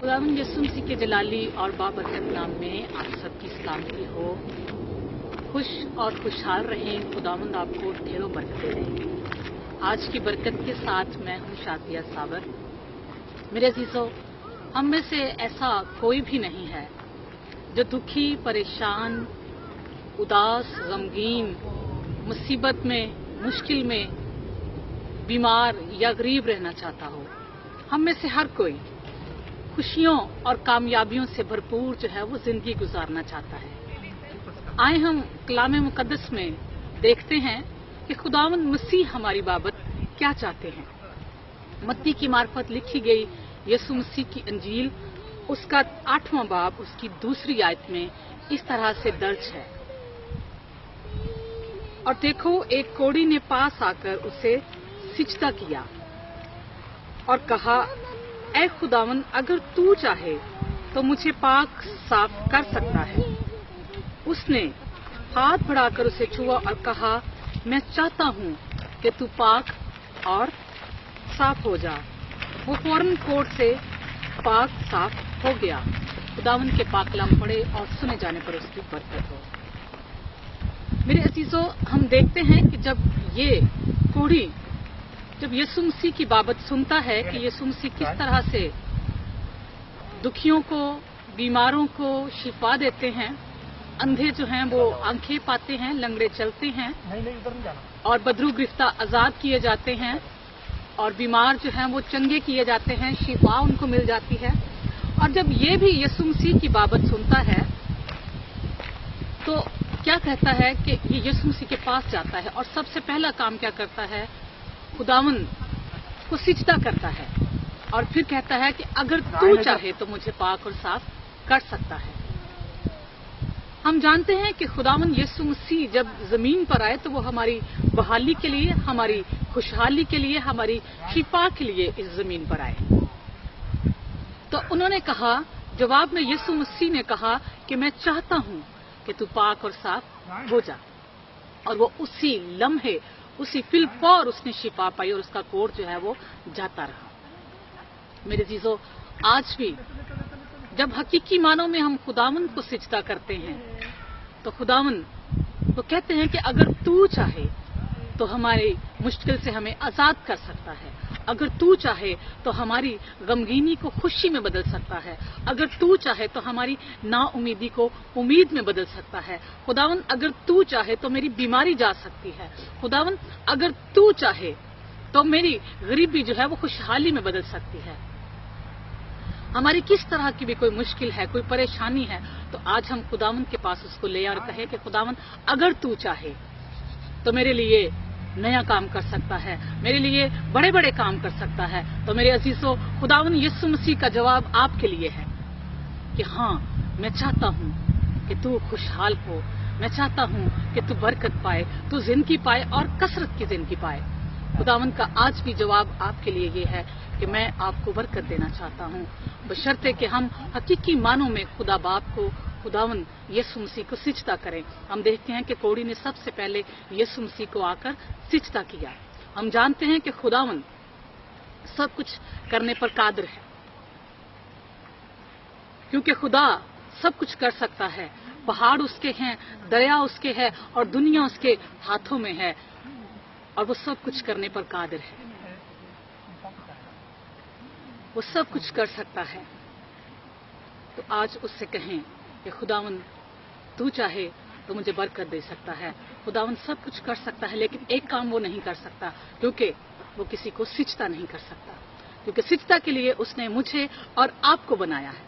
खुदावंद यीशु मसीह के जलाली और बाबरकत नाम में आप सबकी सलामती हो। खुश और खुशहाल रहें। खुदावंद आपको ढेरों बरकतें दें। आज की बरकत के साथ मैं हूं शादिया सावर। मेरे अजीजों, हम में से ऐसा कोई भी नहीं है जो दुखी, परेशान, उदास, गमगीन, मुसीबत में, मुश्किल में, बीमार या गरीब रहना चाहता हो। हम में से हर कोई खुशियों और कामयाबियों से भरपूर वो जिंदगी गुजारना चाहता है। आए हम कलाम मुकद्दस में देखते हैं कि खुदावंद मसीह हमारी बाबत क्या चाहते हैं। मत्ती की मार्फत लिखी गई यीशु मसीह की अंजील, उसका 8वां बाब, उसकी 2 आयत में इस तरह से दर्ज है। और देखो, एक कोढ़ी ने पास आकर उसे सिजदा किया और कहा, ऐ खुदावंद, अगर तू चाहे तो मुझे पाक साफ कर सकता है। उसने हाथ बढ़ाकर उसे छुआ और कहा, मैं चाहता हूँ कि तू पाक और साफ हो जा। वो फौरन कोढ़ से पाक साफ हो गया। खुदावंद के पाक कलाम पढ़े और सुने जाने पर उसकी बरकत हो। मेरे अजीजों, हम देखते हैं कि जब यीशु मसीह की बाबत सुनता है कि यीशु मसीह किस तरह से दुखियों को, बीमारों को शिफा देते हैं, अंधे वो आंखें पाते हैं, लंगड़े चलते हैं और बदरू गिरफ्ता आजाद किए जाते हैं और बीमार वो चंगे किए जाते हैं, शिफा उनको मिल जाती है। और जब ये भी यीशु मसीह की बाबत सुनता है तो क्या कहता है कि ये यीशु मसीह के पास जाता है और सबसे पहला काम क्या करता है, खुदावंद को सिजदा करता है और फिर कहता है कि अगर तू चाहे तो मुझे पाक और साफ कर सकता है। हम जानते हैं कि खुदावंद यीशु मसीह जब जमीन पर आए तो वो हमारी बहाली के लिए, हमारी खुशहाली के लिए, हमारी शिफा के लिए इस जमीन पर आए। तो उन्होंने कहा, जवाब में यीशु मसीह ने कहा कि मैं चाहता हूं कि तू पाक और साफ हो जा। और वो उसी लम्हे, उसी फिलफौर उसने शिफा पाई और उसका कोढ़ वो जाता रहा। मेरे जीजों, आज भी जब हकीकी मानों में हम खुदावंद को सिजदा करते हैं तो खुदावंद तो कहते हैं कि अगर तू चाहे तो हमारी मुश्किल से हमें आजाद कर सकता है। अगर तू चाहे तो हमारी गमगीनी को खुशी में बदल सकता है। अगर तू चाहे तो हमारी नाउमीदी को उम्मीद में बदल सकता है। खुदावंद, अगर तू चाहे तो मेरी बीमारी जा सकती है। खुदावंद, अगर तू चाहे तो मेरी गरीबी वो खुशहाली में बदल सकती है। हमारी किस तरह की भी कोई मुश्किल है, कोई परेशानी है, तो आज हम खुदावंद के पास उसको ले और कहे कि खुदावंद, अगर तू चाहे तो मेरे लिए नया काम कर सकता है, मेरे लिए बड़े बड़े काम कर सकता है। तो मेरे अजीजों, खुदावंद यीशु मसीह का जवाब आपके लिए है कि हाँ, मैं चाहता हूँ कि तू खुशहाल हो, मैं चाहता हूँ कि तू बरकत पाए, तू जिंदगी पाए और कसरत की जिंदगी पाए। खुदावंद का आज भी जवाब आपके लिए ये है कि मैं आपको बरकत देना चाहता हूँ, बशर्ते कि हम हकीकी मानों में खुदा बाप को, खुदावंद यीशु मसीह को सिजदा करें। हम देखते हैं कि कोढ़ी ने सबसे पहले यीशु मसीह को आकर सिजदा किया। हम जानते हैं कि खुदावंद सब कुछ करने पर कादिर है, क्योंकि खुदा सब कुछ कर सकता है। पहाड़ उसके हैं, दरिया उसके है और दुनिया उसके हाथों में है और वो सब कुछ करने पर कादिर है। वो सब कुछ कर सकता है। तो आज उससे कहें कि खुदावंद, तू चाहे तो मुझे बरकत दे सकता है। खुदावंद सब कुछ कर सकता है, लेकिन एक काम वो नहीं कर सकता, क्योंकि वो किसी को सिजदा नहीं कर सकता, क्योंकि सिजदा के लिए उसने मुझे और आपको बनाया है।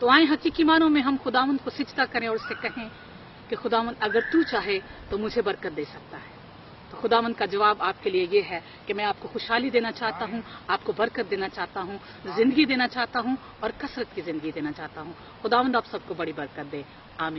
तो आए हकीकी मानों में हम खुदावंद को सिजदा करें और उससे कहें कि खुदावंद, अगर तू चाहे तो मुझे बरकत दे सकता है। तो खुदावंद का जवाब आपके लिए ये है कि मैं आपको खुशहाली देना चाहता हूँ, आपको बरकत देना चाहता हूँ, जिंदगी देना चाहता हूँ और कसरत की जिंदगी देना चाहता हूँ। खुदावंद आप सबको बड़ी बरकत दे। आमीन।